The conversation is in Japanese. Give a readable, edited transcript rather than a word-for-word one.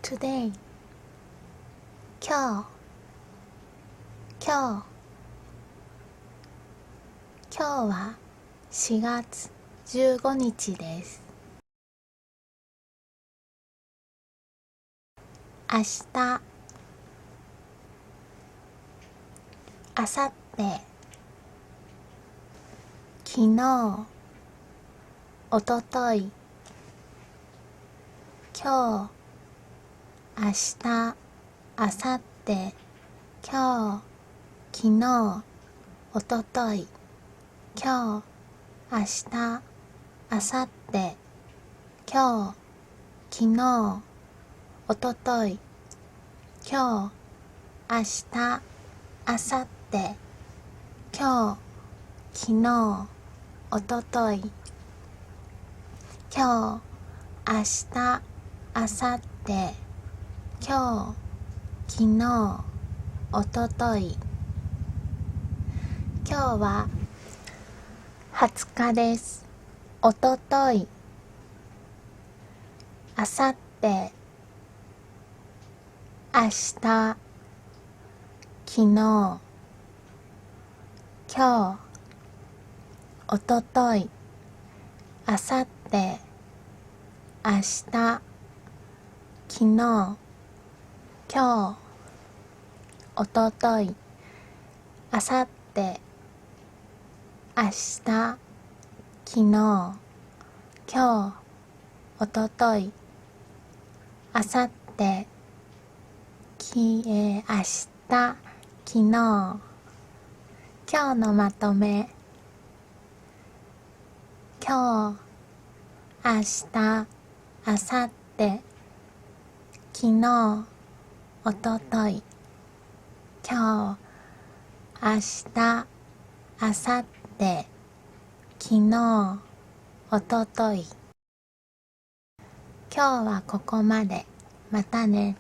today 今日は4月15日です。明日、明後日、昨日、おととい、今日、明日、明後日、今日、昨日、おととい、今日、明日、明後日、今日、昨日、おととい、今日、明日、明後日、今日、昨日、おととい、今日、明日、明後日、今日、昨日、おととい。今日は20日です。おととい、明後日、明日、昨日、今日、おととい、明後日、明日、昨日、今日、おととい、明後日、明日、昨日、今日、おととい、明後日、明日、昨日。今日のまとめ。今日、明日、明後日、昨日、おととい。今日、明日、明後日、昨日、おととい。今日はここまで。またね。